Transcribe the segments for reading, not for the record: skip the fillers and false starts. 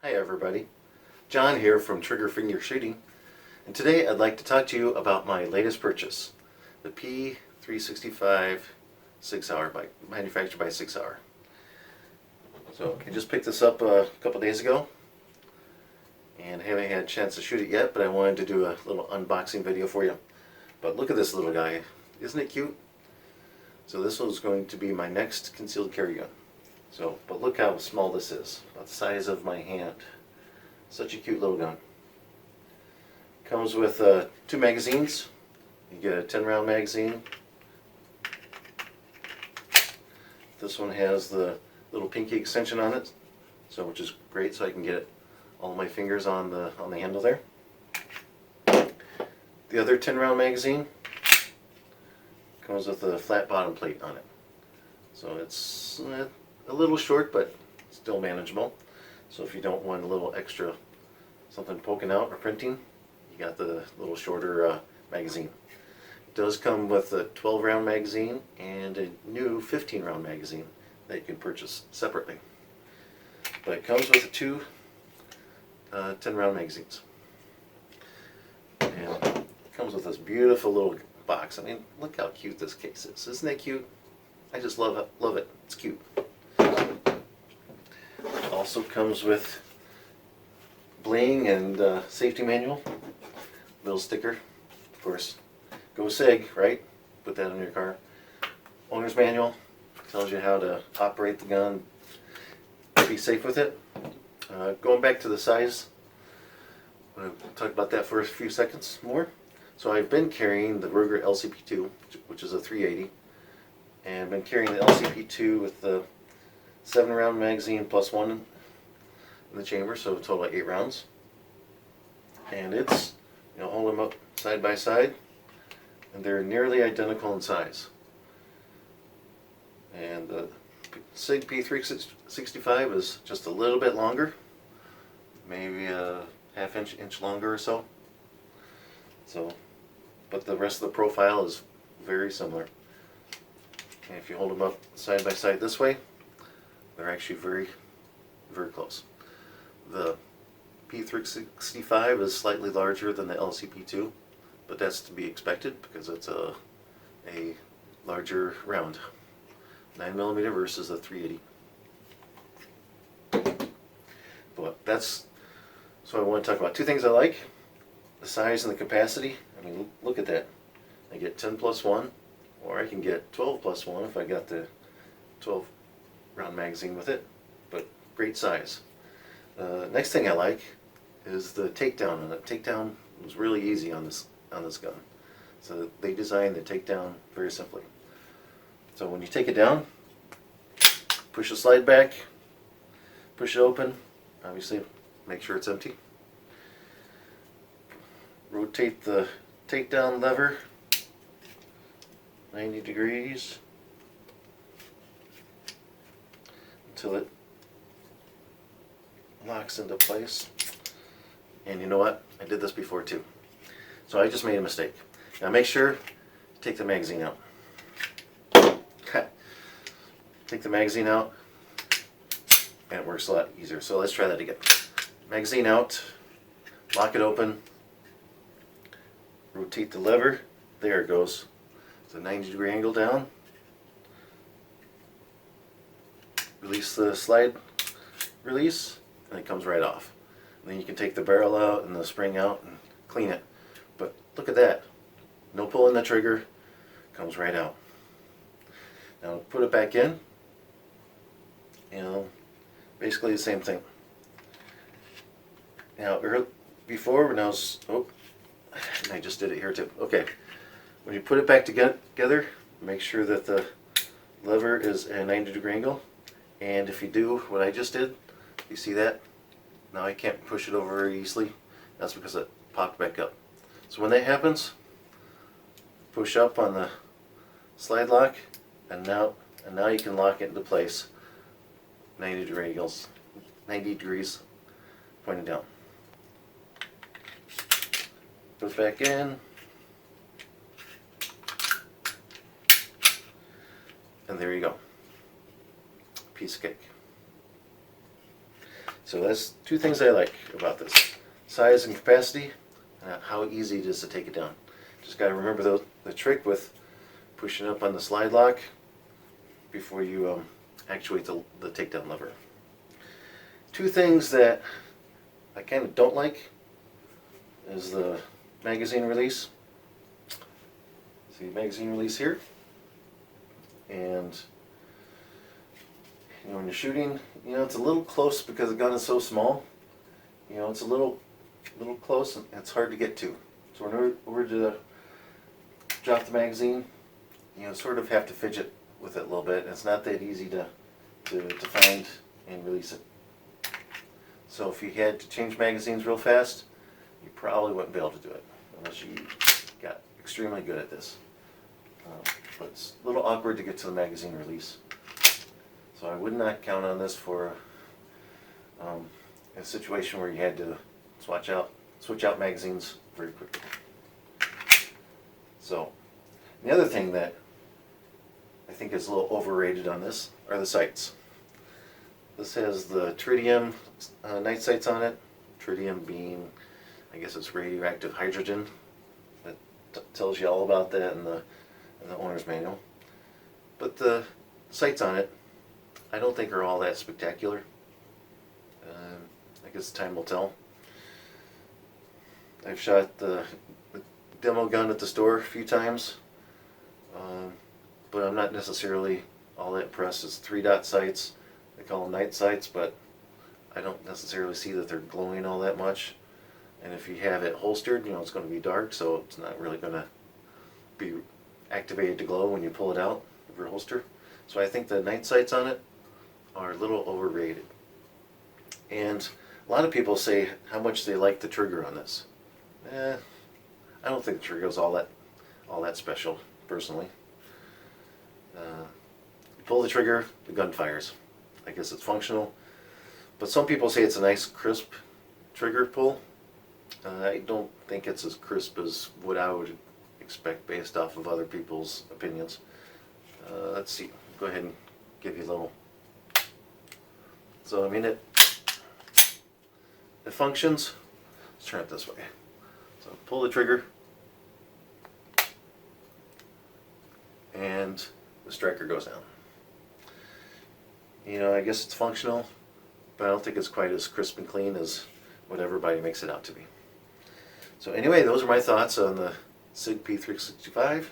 Hi everybody, John here from Trigger Finger Shooting, and today I'd like to talk to you about my latest purchase, the P365 6 Hour bike, manufactured by 6 Hour. So I just picked this up a couple days ago and haven't had a chance to shoot it yet, but I wanted to do a little unboxing video for you. But look at this little guy, isn't it cute? So this was going to be my next concealed carry gun. But look how small this is, about the size of my hand. Such a cute little gun. Comes with 2 magazines. You get a 10-round magazine. This one has the little pinky extension on it, which is great, so I can get all my fingers on the handle there. The other 10-round magazine comes with a flat bottom plate on it. So it's a little short, but still manageable. So if you don't want a little extra something poking out or printing, you got the little shorter magazine. It does come with a 12-round magazine and a new 15-round magazine that you can purchase separately. But it comes with 2 10-round magazines. And it comes with this beautiful little box. I mean, look how cute this case is. Isn't it cute? I just love it. Love it. It's cute. Also comes with bling and safety manual, little sticker, of course. Go Sig, right? Put that on your car. Owner's manual tells you how to operate the gun, be safe with it. Going back to the size, I'm going to talk about that for a few seconds more. So I've been carrying the Ruger LCP2, which is a 380, and I've been carrying the LCP2 with the 7-round magazine plus 1 in the chamber, so a total of 8 rounds. And it's, hold them up side by side, and they're nearly identical in size. And the Sig P365 is just a little bit longer, maybe a half inch longer or so. But the rest of the profile is very similar. And if you hold them up side by side this way, they're actually very, very close. The P365 is slightly larger than the LCP2, but that's to be expected because it's a larger round, 9mm versus a 380. But so I want to talk about 2 things I like: the size and the capacity. I mean, look at that. I get 10 plus 1, or I can get 12 plus 1 if I got the 12-round magazine with it. But great size. Next thing I like is the takedown, and the takedown was really easy on this gun. So they designed the takedown very simply. So when you take it down, push the slide back, push it open, obviously make sure it's empty. Rotate the takedown lever 90 degrees until it locks into place. And you know what? I did this before too. So I just made a mistake. Now make sure you take the magazine out. Take the magazine out and it works a lot easier. So let's try that again. Magazine out, lock it open, rotate the lever. There it goes. It's a 90-degree angle down. Release the slide release, and it comes right off. And then you can take the barrel out and the spring out and clean it. But look at that. No pulling the trigger. Comes right out. Now put it back in. Basically the same thing. Now before, when I was, I just did it here too. Okay. When you put it back together, make sure that the lever is at a 90-degree angle. And if you do what I just did, you see that? Now I can't push it over very easily. That's because it popped back up. So when that happens, push up on the slide lock, and now you can lock it into place. 90 degrees pointed down. Put it back in. And there you go. Piece of cake. So that's two things I like about this: size and capacity, and how easy it is to take it down. Just got to remember the trick with pushing up on the slide lock before you actuate the takedown lever. Two things that I kind of don't like is the magazine release. See, magazine release here, and when you're shooting, it's a little close because the gun is so small. It's a little close and it's hard to get to. So in order to drop the magazine, sort of have to fidget with it a little bit. And it's not that easy to find and release it. So if you had to change magazines real fast, you probably wouldn't be able to do it unless you got extremely good at this. But it's a little awkward to get to the magazine release. So I would not count on this for a situation where you had to switch out magazines very quickly. So the other thing that I think is a little overrated on this are the sights. This has the tritium night sights on it. Tritium being, I guess it's radioactive hydrogen. That tells you all about that in the owner's manual. But the sights on it, I don't think are all that spectacular. I guess time will tell. I've shot the demo gun at the store a few times, but I'm not necessarily all that impressed. It's 3-dot sights. They call them night sights, but I don't necessarily see that they're glowing all that much. And if you have it holstered, it's going to be dark, so it's not really going to be activated to glow when you pull it out of your holster. So I think the night sights on it are a little overrated. And a lot of people say how much they like the trigger on this. I don't think the trigger is all that special, personally. You pull the trigger, the gun fires. I guess it's functional. But some people say it's a nice, crisp trigger pull. I don't think it's as crisp as what I would expect based off of other people's opinions. Let's see. Go ahead and give you a little. So I mean it functions. Let's turn it this way. So pull the trigger, and the striker goes down. I guess it's functional, but I don't think it's quite as crisp and clean as what everybody makes it out to be. So anyway, those are my thoughts on the Sig P365.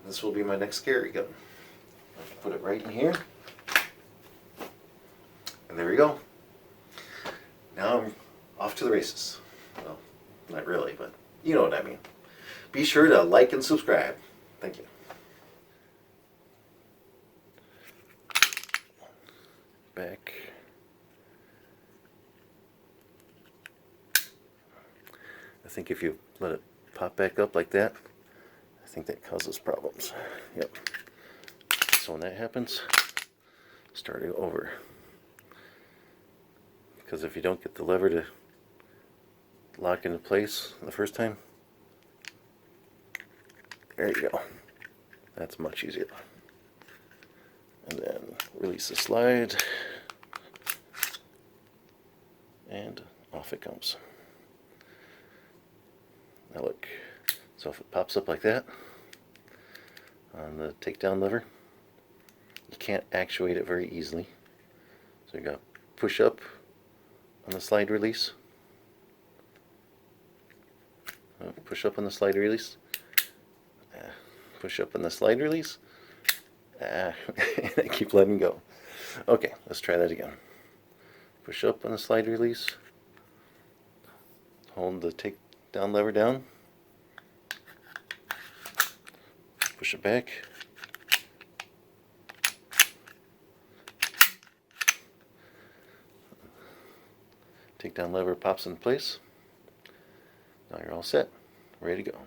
This will be my next carry gun. I'll put it right in here. And there you go. Now I'm off to the races. Well, not really, but you know what I mean. Be sure to like and subscribe. Thank you. Back. I think if you let it pop back up like that, I think that causes problems. Yep. So when that happens, start it over. Because if you don't get the lever to lock into place the first time, there you go. That's much easier. And then release the slide, and off it comes. Now look, so if it pops up like that on the takedown lever, you can't actuate it very easily. So you got to push up on the slide release. Push up on the slide release. Push up on the slide release. And I keep letting go. Okay, let's try that again. Push up on the slide release. Hold the takedown lever down. Push it back. Takedown lever pops in place. Now you're all set, ready to go.